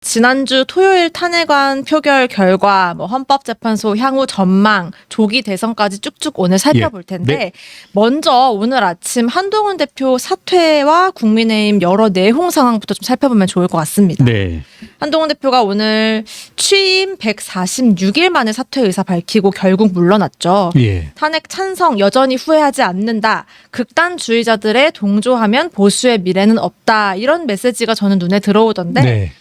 지난주 토요일 탄핵안 표결 결과, 헌법재판소 향후 전망, 조기 대선까지 쭉쭉 오늘 살펴볼 텐데, 네. 먼저 오늘 아침 한동훈 대표 사퇴와 국민의힘 여러 내용 상황부터 좀 살펴보면 좋을 것 같습니다. 네. 한동훈 대표가 오늘 취임 146일 만에 사퇴 의사 밝히고 결국 물러났죠. 예. 탄핵 찬성 여전히 후회하지 않는다. 극단주의자들에 동조하면 보수의 미래는 없다. 이런 메시지가 저는 눈에 들어오던데 네.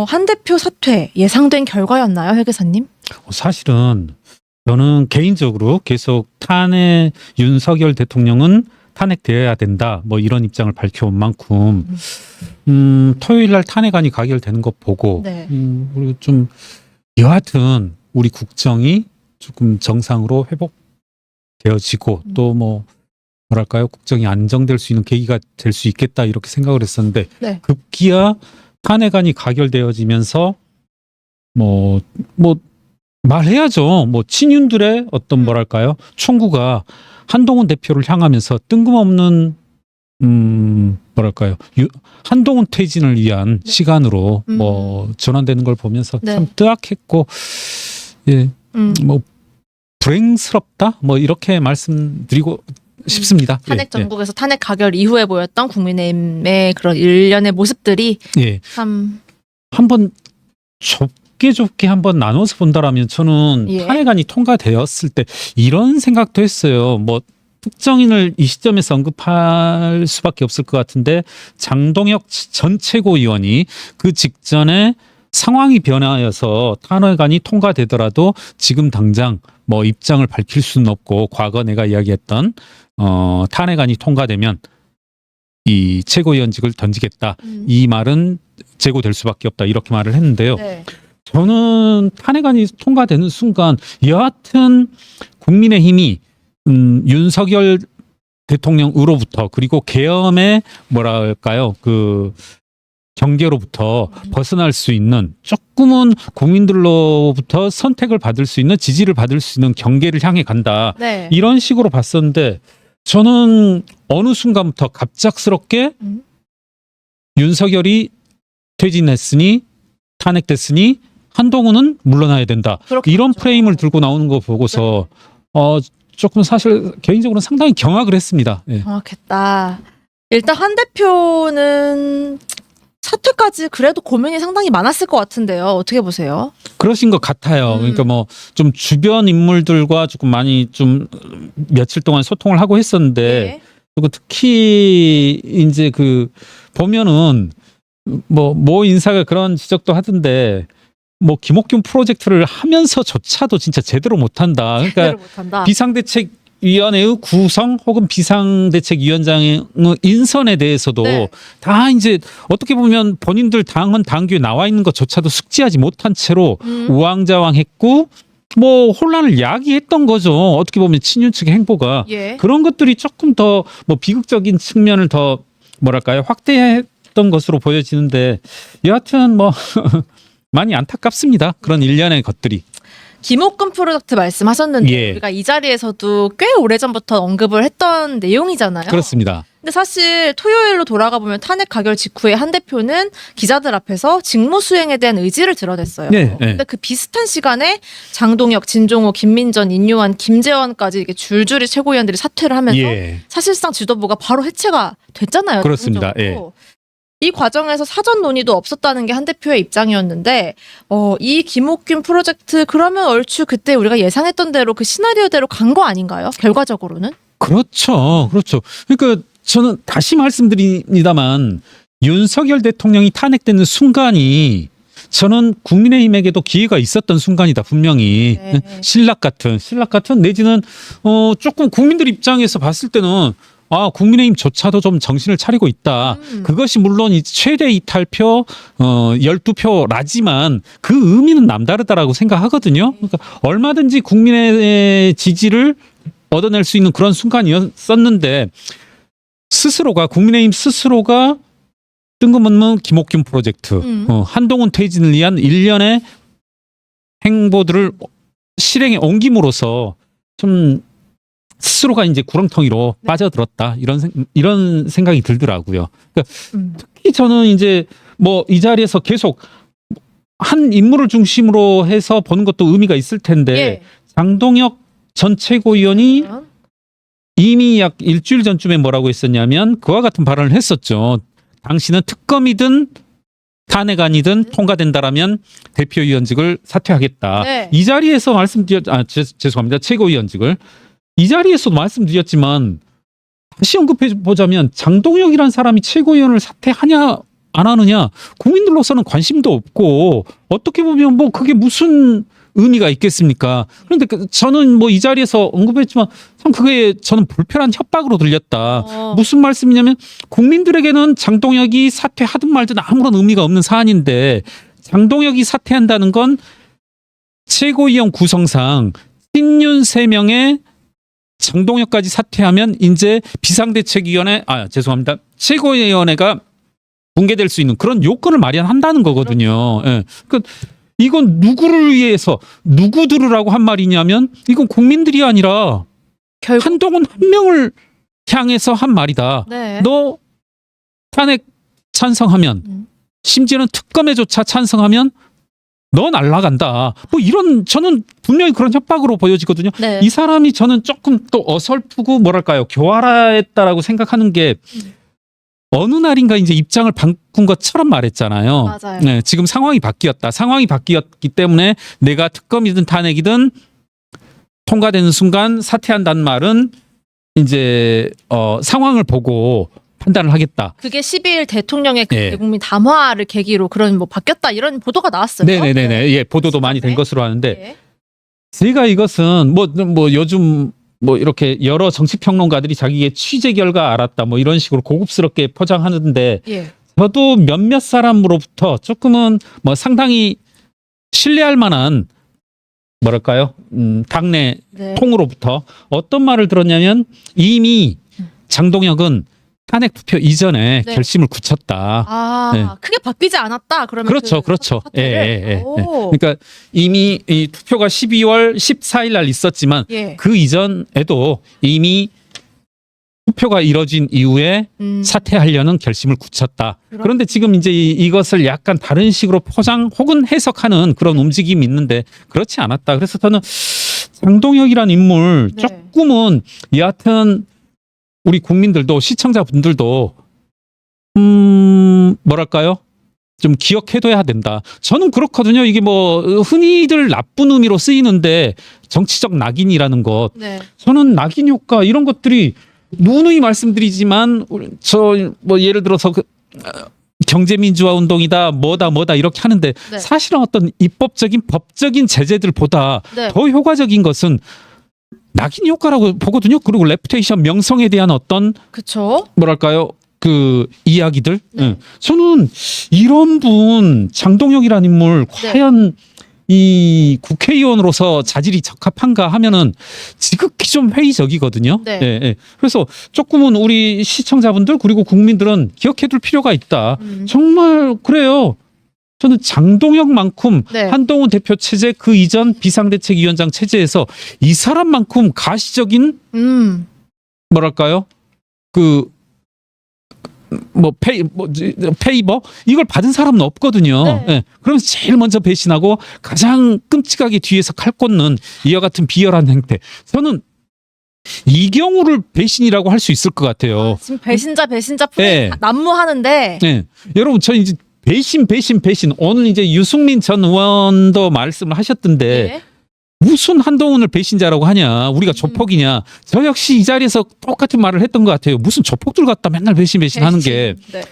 한 대표 사퇴 예상된 결과였나요, 회 교사님? 사실은 저는 개인적으로 계속 윤석열 대통령은 탄핵되어야 된다. 뭐 이런 입장을 밝혀온 만큼 토요일 날 탄핵안이 가결되는 것 보고 네. 그리고 좀 여하튼 우리 국정이 조금 정상으로 회복되어지고 또 뭐랄까요? 국정이 안정될 수 있는 계기가 될 수 있겠다 이렇게 생각을 했었는데 네. 급기야 탄핵안이 가결되어지면서 말해야죠. 친윤들의 어떤 뭐랄까요? 총구가 한동훈 대표를 향하면서 뜬금없는 뭐랄까요? 한동훈 퇴진을 위한 네. 시간으로 전환되는 걸 보면서 네. 참 뜨악했고 예. 불행스럽다? 이렇게 말씀드리고 싶습니다. 탄핵 예, 전국에서 탄핵 가결 이후에 보였던 국민의힘의 그런 일련의 모습들이 예. 참 한번 좁게 한번 나눠서 본다라면 저는 예. 탄핵안이 통과되었을 때 이런 생각도 했어요. 특정인을 이 시점에서 언급할 수밖에 없을 것 같은데 장동혁 전 최고위원이 그 직전에 상황이 변화해서 탄핵안이 통과되더라도 지금 당장 입장을 밝힐 수는 없고 과거 내가 이야기했던 탄핵안이 통과되면 이 최고위원직을 던지겠다. 이 말은 재고될 수밖에 없다. 이렇게 말을 했는데요. 네. 저는 탄핵안이 통과되는 순간 여하튼 국민의힘이 윤석열 대통령으로부터 그리고 계엄의 뭐랄까요 그 경계로부터 벗어날 수 있는 조금은 국민들로부터 선택을 받을 수 있는 지지를 받을 수 있는 경계를 향해 간다. 네. 이런 식으로 봤었는데 저는 어느 순간부터 갑작스럽게 윤석열이 퇴진했으니 탄핵됐으니 한동훈은 물러나야 된다. 이런 그렇겠죠. 프레임을 들고 나오는 거 보고서 조금 사실 개인적으로 상당히 경악을 했습니다. 예. 정확했다. 일단 한 대표는 사퇴까지 그래도 고민이 상당히 많았을 것 같은데요. 어떻게 보세요? 그러신 것 같아요. 그러니까 좀 주변 인물들과 조금 많이 좀 며칠 동안 소통을 하고 했었는데 네. 그리고 특히 이제 보면은 모 인사가 그런 지적도 하던데 김옥균 프로젝트를 하면서조차도 진짜 제대로 못한다. 그러니까 제대로 못한다. 비상대책위원회의 구성 혹은 비상대책위원장의 인선에 대해서도 네. 다 이제 어떻게 보면 본인들 당헌 당규에 나와 있는 것조차도 숙지하지 못한 채로 우왕좌왕했고 혼란을 야기했던 거죠. 어떻게 보면 친윤 측의 행보가 예. 그런 것들이 조금 더 비극적인 측면을 더 뭐랄까요 확대했던 것으로 보여지는데 여하튼 많이 안타깝습니다. 그런 일련의 것들이. 김옥근 프로젝트 말씀하셨는데 예. 우리가 이 자리에서도 꽤 오래전부터 언급을 했던 내용이잖아요. 그렇습니다. 근데 사실 토요일로 돌아가 보면 탄핵 가결 직후에 한 대표는 기자들 앞에서 직무 수행에 대한 의지를 드러냈어요. 네, 네. 근데 그 비슷한 시간에 장동혁, 진종호, 김민전, 인요한, 김재원까지 이렇게 줄줄이 최고위원들이 사퇴를 하면서 예. 사실상 지도부가 바로 해체가 됐잖아요. 그렇습니다. 부분적으로. 이 과정에서 사전 논의도 없었다는 게 한 대표의 입장이었는데 이 김옥균 프로젝트 그러면 얼추 그때 우리가 예상했던 대로 그 시나리오대로 간 거 아닌가요? 결과적으로는? 그렇죠. 그러니까 저는 다시 말씀드립니다만 윤석열 대통령이 탄핵되는 순간이 저는 국민의힘에게도 기회가 있었던 순간이다. 분명히 네. 신락 같은 내지는 조금 국민들 입장에서 봤을 때는 국민의힘조차도 좀 정신을 차리고 있다. 그것이 물론 최대 이탈표 12표라지만 그 의미는 남다르다라고 생각하거든요. 그러니까 얼마든지 국민의 지지를 얻어낼 수 있는 그런 순간이었었는데 국민의힘 스스로가 뜬금없는 김옥균 프로젝트, 한동훈 퇴진을 위한 일련의 행보들을 실행에 옮김으로써 좀 스스로가 이제 구렁텅이로 빠져들었다 이런 생각이 들더라고요. 그러니까 특히 저는 이제 뭐 이 자리에서 계속 한 인물을 중심으로 해서 보는 것도 의미가 있을 텐데 예. 장동혁 전 최고위원이 이미 약 일주일 전쯤에 뭐라고 했었냐면 그와 같은 발언을 했었죠. 당신은 특검이든 탄핵안이든 통과된다라면 대표위원직을 사퇴하겠다. 네. 이 자리에서 죄송합니다. 최고위원직을. 이 자리에서도 말씀드렸지만 다시 언급해 보자면 장동혁이라는 사람이 최고위원을 사퇴하냐 안 하느냐 국민들로서는 관심도 없고 어떻게 보면 뭐 그게 무슨 의미가 있겠습니까? 그런데 저는 뭐 이 자리에서 언급했지만 참 그게 저는 불편한 협박으로 들렸다. 무슨 말씀이냐면 국민들에게는 장동혁이 사퇴하든 말든 아무런 의미가 없는 사안인데 장동혁이 사퇴한다는 건 최고위원 구성상 친윤 3명의 장동혁까지 사퇴하면 이제 비상대책위원회 죄송합니다. 최고위원회가 붕괴될 수 있는 그런 요건을 마련한다는 거거든요. 예. 그러니까 이건 누구를 위해서 누구들으라고 한 말이냐면 이건 국민들이 아니라 결국 한동훈 한 명을 향해서 한 말이다. 네. 너 탄핵 찬성하면 심지어는 특검에조차 찬성하면 너 날라간다. 뭐 이런 저는 분명히 그런 협박으로 보여지거든요. 네. 이 사람이 저는 조금 또 어설프고 뭐랄까요 교활했다라고 생각하는 게 어느 날인가 이제 입장을 바꾼 것처럼 말했잖아요. 맞아요. 네, 지금 상황이 바뀌었다. 상황이 바뀌었기 때문에 내가 특검이든 탄핵이든 통과되는 순간 사퇴한다는 말은 이제 상황을 보고 판단을 하겠다. 그게 12일 대통령의 그 예. 대국민 담화를 계기로 그런 뭐 바뀌었다 이런 보도가 나왔어요. 네네네네. 예, 보도도 많이 된 것으로 아는데 네. 제가 이것은 뭐 요즘 뭐 이렇게 여러 정치 평론가들이 자기의 취재 결과 알았다 뭐 이런 식으로 고급스럽게 포장하는데 예. 저도 몇몇 사람으로부터 조금은 뭐 상당히 신뢰할 만한 뭐랄까요 당내 네. 통으로부터 어떤 말을 들었냐면 이미 장동혁은 탄핵 투표 이전에 네. 결심을 굳혔다. 아, 네. 크게 바뀌지 않았다. 그러면 그렇죠, 그렇죠. 예. 그러니까 이미 이 투표가 12월 14일 날 있었지만 예. 그 이전에도 이미 투표가 이뤄진 이후에 사퇴하려는 결심을 굳혔다. 그런데 지금 이제 이것을 약간 다른 식으로 포장 혹은 해석하는 그런 움직임이 있는데 그렇지 않았다. 그래서 저는 장동혁이라는 인물 네. 조금은 여하튼 우리 국민들도 시청자분들도 뭐랄까요? 좀 기억해둬야 된다. 저는 그렇거든요. 이게 뭐 흔히들 나쁜 의미로 쓰이는데 정치적 낙인이라는 것. 네. 저는 낙인 효과 이런 것들이 누누이 말씀드리지만 저 뭐 예를 들어서 경제민주화 운동이다 뭐다 이렇게 하는데 네. 사실은 어떤 입법적인 법적인 제재들보다 네. 더 효과적인 것은 낙인 효과라고 보거든요. 그리고 레pu테이션 명성에 대한 어떤 그렇죠. 뭐랄까요 그 이야기들. 네. 예. 저는 이런 분 장동혁이라는 인물 과연 이 국회의원으로서 자질이 적합한가 하면은 지극히 좀 회의적이거든요. 네. 예, 예. 그래서 조금은 우리 시청자분들 그리고 국민들은 기억해둘 필요가 있다. 정말 그래요. 저는 장동혁만큼 네. 한동훈 대표 체제 그 이전 비상대책위원장 체제에서 이 사람만큼 가시적인 뭐랄까요 그 뭐 페이버 이걸 받은 사람은 없거든요. 네. 예. 그러면서 제일 먼저 배신하고 가장 끔찍하게 뒤에서 칼 꽂는 이와 같은 비열한 행태. 저는 이 경우를 배신이라고 할 수 있을 것 같아요. 지금 배신자 네. 난무하는데 네. 여러분 저 이제 배신 오늘 이제 유승민 전 의원도 말씀을 하셨던데 네. 무슨 한동훈을 배신자라고 하냐 우리가 조폭이냐 저 역시 이 자리에서 똑같은 말을 했던 것 같아요. 무슨 조폭들 같다 맨날 배신하는 게. 네.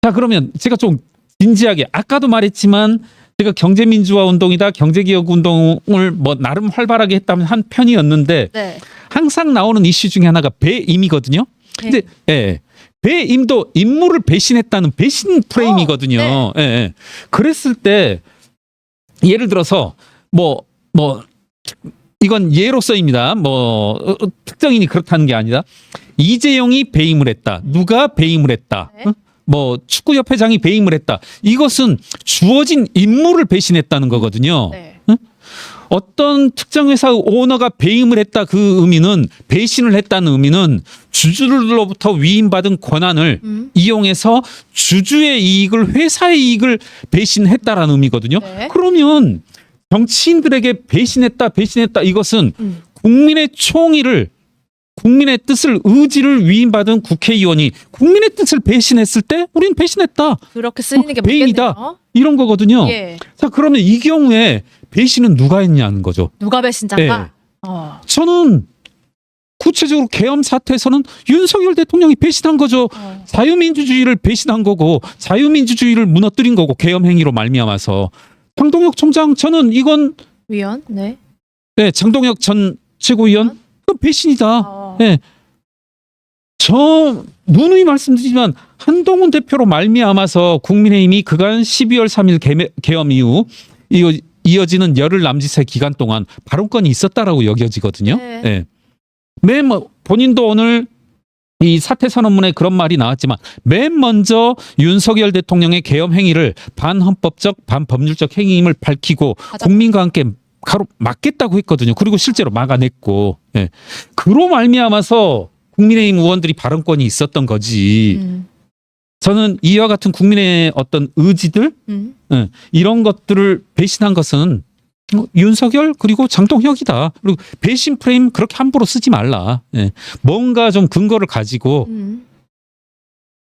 자 그러면 제가 좀 진지하게 아까도 말했지만 제가 경제민주화 운동이다 경제개혁 운동을 뭐 나름 활발하게 했다면 한 편이었는데 네. 항상 나오는 이슈 중에 하나가 배임이거든요. 근데 예. 배임도 인물을 배신했다는 배신 프레임이거든요. 예, 예. 그랬을 때 예를 들어서 뭐 이건 예로서입니다. 뭐 특정인이 그렇다는 게 아니라 이재용이 배임을 했다. 누가 배임을 했다. 네. 뭐 축구협회장이 배임을 했다. 이것은 주어진 인물을 배신했다는 거거든요. 네. 어떤 특정 회사 오너가 배임을 했다 그 의미는 배신을 했다는 의미는 주주들로부터 위임받은 권한을 이용해서 주주의 이익을 회사의 이익을 배신했다라는 의미거든요. 네. 그러면 정치인들에게 배신했다 이것은 국민의 총의를 국민의 뜻을 의지를 위임받은 국회의원이 국민의 뜻을 배신했을 때 우리는 배신했다. 그렇게 쓰이는 게 배임이다. 맞겠네요. 이런 거거든요. 예. 자, 그러면 이 경우에 배신은 누가 했냐는 거죠. 누가 배신자인가? 네. 저는 구체적으로 계엄 사태에서는 윤석열 대통령이 배신한 거죠. 자유민주주의를 배신한 거고 자유민주주의를 무너뜨린 거고 계엄 행위로 말미암아서 장동혁 총장 저는 이건 위원. 네. 네, 장동혁 전 최고위원 그건 배신이다. 네. 저 누누이 말씀드리지만 한동훈 대표로 말미암아서 국민의힘이 그간 12월 3일 계엄 이후 이어지는 열흘 남짓의 기간 동안 발언권이 있었다라고 여겨지거든요. 네. 네. 본인도 오늘 이 사퇴 선언문에 그런 말이 나왔지만 맨 먼저 윤석열 대통령의 계엄 행위를 반헌법적 반법률적 행위임을 밝히고 국민과 함께 막겠다고 했거든요. 그리고 실제로 막아냈고, 예. 그로 말미암아서 국민의힘 의원들이 발언권이 있었던 거지. 저는 이와 같은 국민의 어떤 의지들, 예, 이런 것들을 배신한 것은 윤석열 그리고 장동혁이다. 그리고 배신 프레임 그렇게 함부로 쓰지 말라. 예. 뭔가 좀 근거를 가지고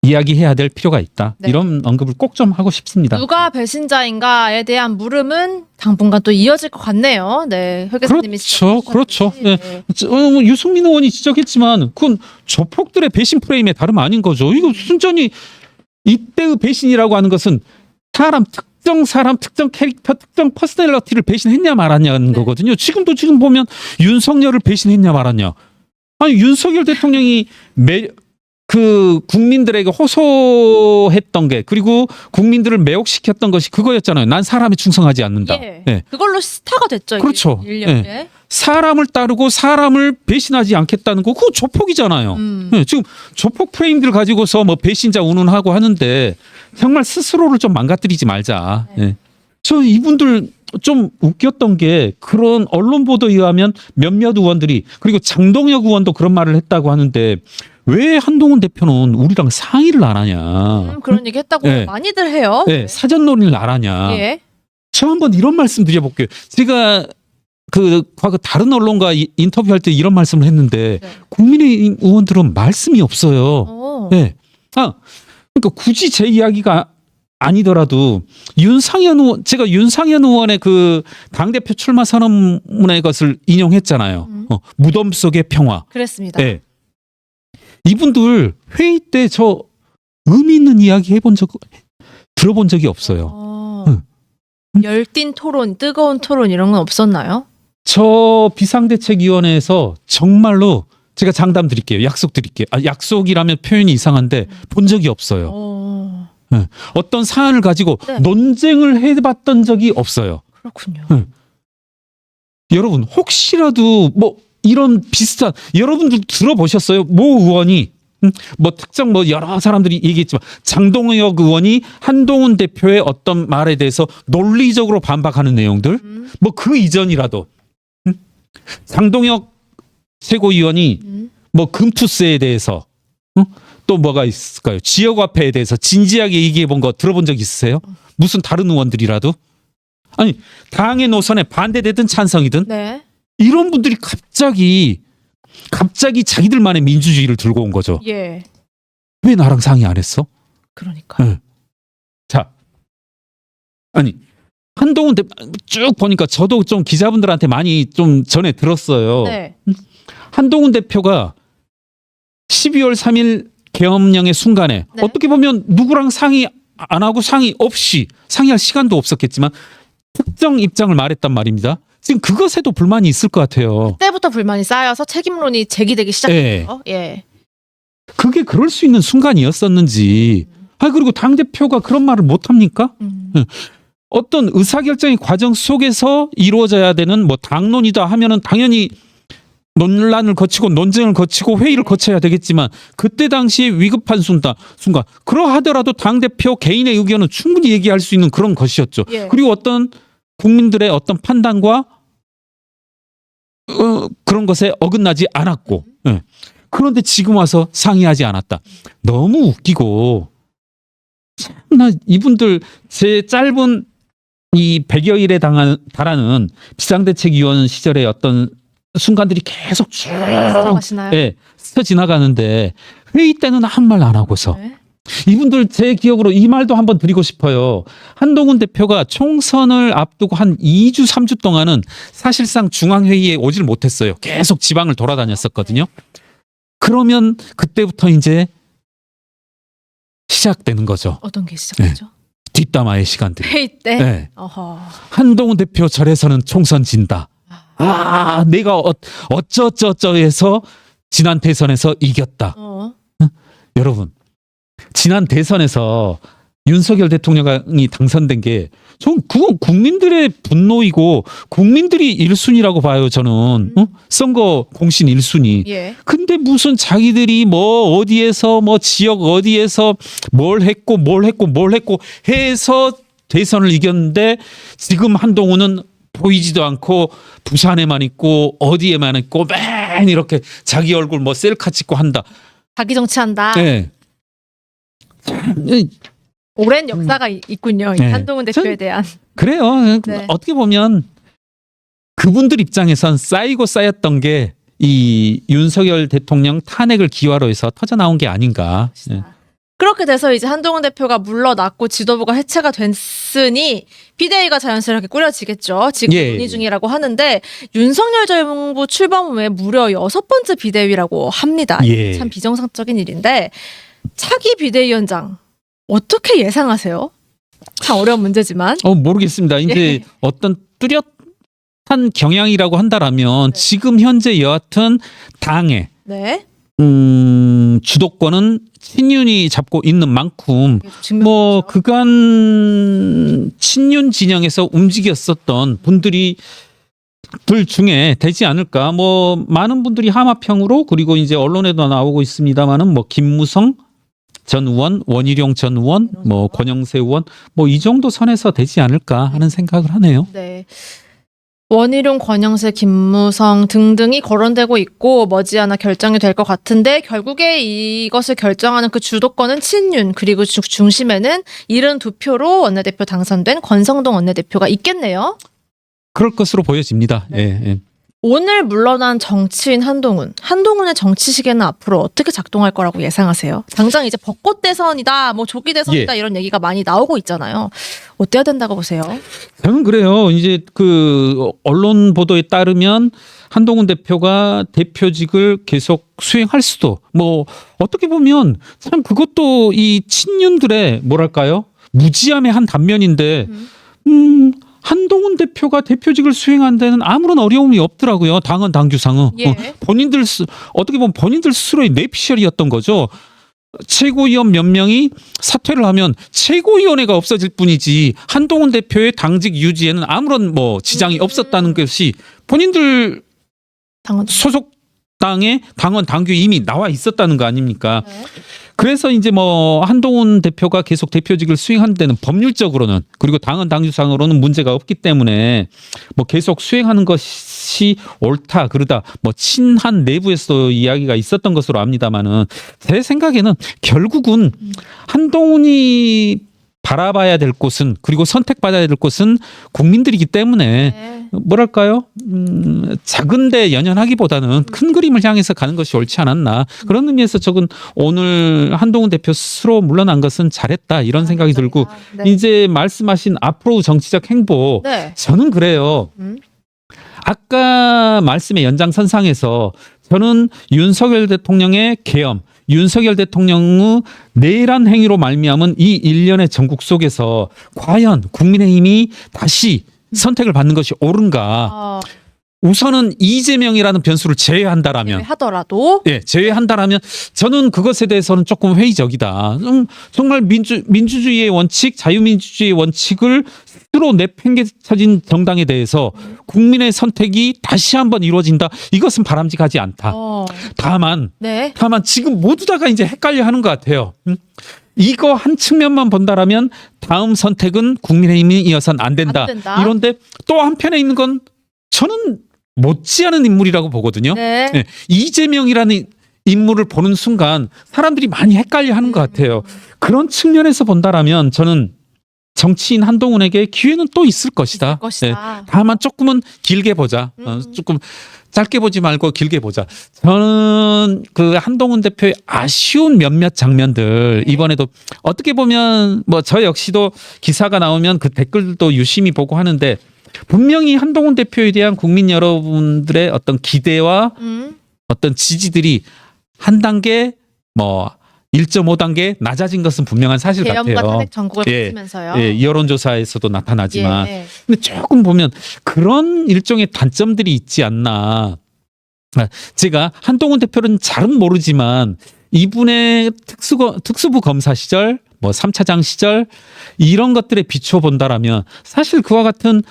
이야기해야 될 필요가 있다. 네. 이런 언급을 꼭 좀 하고 싶습니다. 누가 배신자인가에 대한 물음은 당분간 또 이어질 것 같네요. 네, 회 교수님이 그렇죠. 네. 유승민 의원이 지적했지만 그건 조폭들의 배신 프레임에 다름 아닌 거죠. 이거 순전히 이때의 배신이라고 하는 것은 특정 캐릭터, 특정 퍼스널리티를 배신했냐 말았냐는 거거든요. 지금 보면 윤석열을 배신했냐 말았냐. 아니 윤석열 대통령이 그 국민들에게 호소했던 게 그리고 국민들을 매혹시켰던 것이 그거였잖아요. 난 사람에 충성하지 않는다. 예. 네. 그걸로 스타가 됐죠. 그렇죠. 인력에. 네. 사람을 따르고 사람을 배신하지 않겠다는 거 그거 조폭이잖아요. 네. 지금 조폭 프레임들 가지고서 뭐 배신자 운운하고 하는데 정말 스스로를 좀 망가뜨리지 말자. 네. 저 이분들 좀 웃겼던 게 그런 언론 보도에 의하면 몇몇 의원들이 그리고 장동혁 의원도 그런 말을 했다고 하는데 왜 한동훈 대표는 우리랑 상의를 안 하냐. 그런 얘기 했다고 네. 많이들 해요. 네. 사전 논의를 안 하냐. 예. 저 한번 이런 말씀 드려볼게요. 제가 그 과거 다른 언론과 인터뷰할 때 이런 말씀을 했는데 네. 국민의힘 의원들은 말씀이 없어요. 네. 그러니까 굳이 제 이야기가 아니더라도 제가 윤상현 의원의 그 당대표 출마 선언문의 것을 인용했잖아요. 무덤 속의 평화. 그랬습니다. 네. 이분들 회의 때 저 의미 있는 이야기 들어본 적이 없어요. 열띤 토론, 뜨거운 토론 이런 건 없었나요? 저 비상대책위원회에서 정말로 제가 장담 드릴게요. 약속 드릴게요. 약속이라면 표현이 이상한데 본 적이 없어요. 네. 어떤 사안을 가지고 네. 논쟁을 해봤던 적이 없어요. 그렇군요. 여러분 혹시라도 뭐 이런 비슷한 여러분들 들어보셨어요? 모 의원이 뭐 특정 뭐 여러 사람들이 얘기했지만 장동혁 의원이 한동훈 대표의 어떤 말에 대해서 논리적으로 반박하는 내용들 뭐 그 이전이라도 장동혁 최고위원이 뭐 금투세에 대해서 또 뭐가 있을까요? 지역화폐에 대해서 진지하게 얘기해 본 거 들어본 적 있으세요? 무슨 다른 의원들이라도? 아니 당의 노선에 반대되든 찬성이든 네. 이런 분들이 갑자기 자기들만의 민주주의를 들고 온 거죠. 예. 왜 나랑 상의 안 했어? 그러니까. 네. 자, 아니 한동훈 대표 쭉 보니까 저도 좀 기자분들한테 많이 좀 전에 들었어요. 네. 한동훈 대표가 12월 3일 계엄령의 순간에 네. 어떻게 보면 누구랑 상의 안 하고 상의 없이 상의할 시간도 없었겠지만 특정 입장을 말했단 말입니다. 지금 그것에도 불만이 있을 것 같아요. 그때부터 불만이 쌓여서 책임론이 제기되기 시작했죠. 예. 그게 그럴 수 있는 순간이었었는지. 그리고 당대표가 그런 말을 못합니까? 어떤 의사결정의 과정 속에서 이루어져야 되는 뭐 당론이다 하면은 당연히 논란을 거치고 논쟁을 거치고 회의를 거쳐야 되겠지만 그때 당시에 위급한 순간 그러하더라도 당대표 개인의 의견은 충분히 얘기할 수 있는 그런 것이었죠. 예. 그리고 어떤 국민들의 어떤 판단과 그런 것에 어긋나지 않았고 예. 그런데 지금 와서 상의하지 않았다. 너무 웃기고 참나 이분들 제 짧은 이 100여 일에 달하는 비상대책위원 시절의 어떤 순간들이 계속 쭉 하시나요? 예, 스쳐 지나가는데 회의 때는 아무 말 안 하고서 네. 이분들 제 기억으로 이 말도 한번 드리고 싶어요. 한동훈 대표가 총선을 앞두고 한 2주, 3주 동안은 사실상 중앙회의에 오질 못했어요. 계속 지방을 돌아다녔었거든요. 그러면 그때부터 이제 시작되는 거죠. 어떤 게 시작되죠? 뒷담화의 시간들이. 회의 때. 네. 어허. 한동훈 대표 절에서는 총선 진다. 아, 내가 어쩌저쩌 해서 지난 대선에서 이겼다. 여러분, 지난 대선에서 윤석열 대통령이 당선된 게 전 그건 국민들의 분노이고 국민들이 1순위라고 봐요. 저는 선거 공신 1순위. 예. 근데 무슨 자기들이 뭐 어디에서 뭐 지역 어디에서 뭘 했고 해서 대선을 이겼는데 지금 한동훈은 보이지도 않고 부산에만 있고 어디에만 있고 맨 이렇게 자기 얼굴 뭐 셀카 찍고 한다. 자기 정치한다. 네. 오랜 역사가 있군요. 이 네. 한동훈 대표에 대한. 그래요. 네. 어떻게 보면 그분들 입장에선 쌓이고 쌓였던 게 이 윤석열 대통령 탄핵을 기화로 해서 터져 나온 게 아닌가. 예. 그렇게 돼서 이제 한동훈 대표가 물러났고 지도부가 해체가 됐으니 비대위가 자연스럽게 꾸려지겠죠. 지금 예. 논의 중이라고 하는데 윤석열 정부 출범 후에 무려 6번째 비대위라고 합니다. 예. 참 비정상적인 일인데 차기 비대위원장 어떻게 예상하세요? 참 어려운 문제지만. 모르겠습니다. 이제 예. 어떤 뚜렷한 경향이라고 한다라면 네. 지금 현재 여하튼 당의 네. 주도권은 친윤이 잡고 있는 만큼 증명이죠. 뭐 그간 친윤 진영에서 움직였었던 분들이 들 중에 되지 않을까. 뭐 많은 분들이 하마평으로 그리고 이제 언론에도 나오고 있습니다만은 뭐 김무성 전 의원, 원희룡 전 의원, 뭐 권영세 의원 뭐 이 정도 선에서 되지 않을까 하는 생각을 하네요. 네. 원희룡, 권영세, 김무성 등등이 거론되고 있고 머지않아 결정이 될 것 같은데 결국에 이것을 결정하는 그 주도권은 친윤 그리고 중심에는 72표로 원내대표 당선된 권성동 원내대표가 있겠네요. 그럴 것으로 보여집니다. 네. 예, 예. 오늘 물러난 정치인 한동훈의 정치 시계는 앞으로 어떻게 작동할 거라고 예상하세요? 당장 이제 벚꽃 대선이다, 뭐 조기 대선이다 이런 얘기가 많이 나오고 있잖아요. 어때야 된다고 보세요? 저는 그래요. 이제 그 언론 보도에 따르면 한동훈 대표가 대표직을 계속 수행할 수도 뭐 어떻게 보면 참 그것도 이 친윤들의 뭐랄까요? 무지함의 한 단면인데 한동훈 대표가 대표직을 수행하는 데는 아무런 어려움이 없더라고요. 당헌 당규상은. 예. 어떻게 보면 본인들 스스로의 뇌피셜이었던 거죠. 최고위원 몇 명이 사퇴를 하면 최고위원회가 없어질 뿐이지 한동훈 대표의 당직 유지에는 아무런 뭐 지장이 없었다는 것이 본인들 당헌. 소속 당의 당헌 당규 이미 나와 있었다는 거 아닙니까? 네. 그래서 이제 뭐 한동훈 대표가 계속 대표직을 수행하는 데는 법률적으로는 그리고 당헌 당규상으로는 문제가 없기 때문에 뭐 계속 수행하는 것이 옳다 그러다 뭐 친한 내부에서 이야기가 있었던 것으로 압니다만은 제 생각에는 결국은 한동훈이 바라봐야 될 곳은 그리고 선택받아야 될 곳은 국민들이기 때문에 네. 뭐랄까요? 작은데 연연하기보다는 큰 그림을 향해서 가는 것이 옳지 않았나. 그런 의미에서 저건 오늘 한동훈 대표 스스로 물러난 것은 잘했다 이런 생각이 들고 네. 이제 말씀하신 앞으로 정치적 행보 네. 저는 그래요. 아까 말씀의 연장선상에서 저는 윤석열 대통령의 계엄 윤석열 대통령의 내란 행위로 말미암은 이 일련의 전국 속에서 과연 국민의힘이 다시 선택을 받는 것이 옳은가. 우선은 이재명이라는 변수를 제외한다라면 하더라도 예, 제외한다라면 저는 그것에 대해서는 조금 회의적이다. 정말 민주주의의 원칙, 자유민주주의의 원칙을 스스로 내팽개쳐진 정당에 대해서 국민의 선택이 다시 한번 이루어진다. 이것은 바람직하지 않다. 다만 네. 지금 모두 다가 이제 헷갈려하는 것 같아요. 이거 한 측면만 본다라면 다음 선택은 국민의힘이 이어선 안 된다. 안 된다. 이런데 또 한편에 있는 건 저는 못지않은 인물이라고 보거든요. 네. 예, 이재명이라는 인물을 보는 순간 사람들이 많이 헷갈려하는 것 같아요. 그런 측면에서 본다라면 저는 정치인 한동훈에게 기회는 또 있을 것이다. 있을 것이다. 예, 다만 조금은 길게 보자. 조금 짧게 보지 말고 길게 보자. 저는 그 한동훈 대표의 아쉬운 몇몇 장면들 이번에도 어떻게 보면 뭐 저 역시도 기사가 나오면 그 댓글도 유심히 보고 하는데 분명히 한동훈 대표에 대한 국민 여러분들의 어떤 기대와 어떤 지지들이 한 단계 뭐 1.5단계 낮아진 것은 분명한 사실 계엄과 같아요. 탄핵 전국을 예, 거치면서요. 예, 여론조사에서도 나타나지만 예. 근데 조금 보면 그런 일종의 단점들이 있지 않나. 제가 한동훈 대표는 잘은 모르지만 이분의 특수부 검사 시절, 뭐 3차장 시절 이런 것들에 비춰 본다라면 사실 그와 같은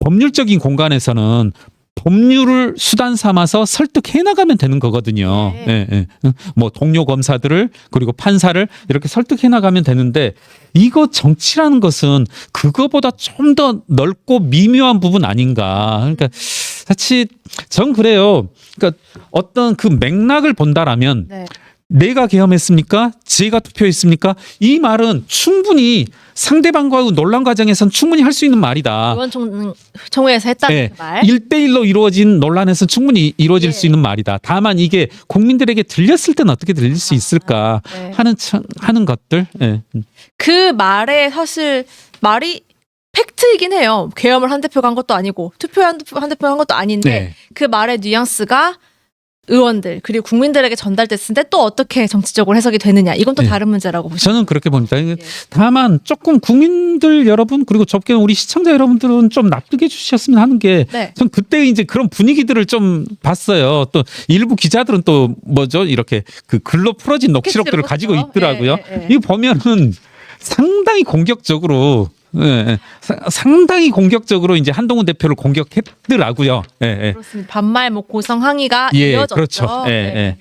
법률적인 공간에서는 법률을 수단 삼아서 설득해 나가면 되는 거거든요. 네. 예, 예. 뭐 동료 검사들을 그리고 판사를 이렇게 설득해 나가면 되는데 이거 정치라는 것은 그거보다 좀 더 넓고 미묘한 부분 아닌가. 그러니까 사실 전 그래요. 그러니까 어떤 그 맥락을 본다라면 네. 내가 계엄했습니까? 제가 투표했습니까? 이 말은 충분히 상대방과의 논란 과정에선 충분히 할 수 있는 말이다. 의원총회에서 했다는 네, 그 말. 1대1로 이루어진 논란에서는 충분히 이루어질 예. 수 있는 말이다. 다만 이게 국민들에게 들렸을 때는 어떻게 들릴 수 있을까 네. 하는 것들. 예. 그 말에 사실 말이 팩트이긴 해요. 계엄을 한 대표가 한 것도 아니고 투표 한 대표가 한 것도 아닌데 네. 그 말의 뉘앙스가 의원들 그리고 국민들에게 전달됐을 때 또 어떻게 정치적으로 해석이 되느냐 이건 또 네. 다른 문제라고 보시죠. 저는 그렇게 봅니다. 다만 조금 국민들 여러분 그리고 접게는 우리 시청자 여러분들은 좀 납득해 주셨으면 하는 게 네. 전 그때 이제 그런 분위기들을 좀 봤어요. 또 일부 기자들은 또 뭐죠 이렇게 그 글로 풀어진 녹취록들을 가지고 그렇죠. 있더라고요. 예, 예, 예. 이거 보면은 상당히 공격적으로. 예, 상당히 공격적으로 이제 한동훈 대표를 공격했더라고요. 예, 예. 그렇습니다. 반말 뭐 고성 항의가 예, 이어졌죠. 그렇죠. 예, 네. 예.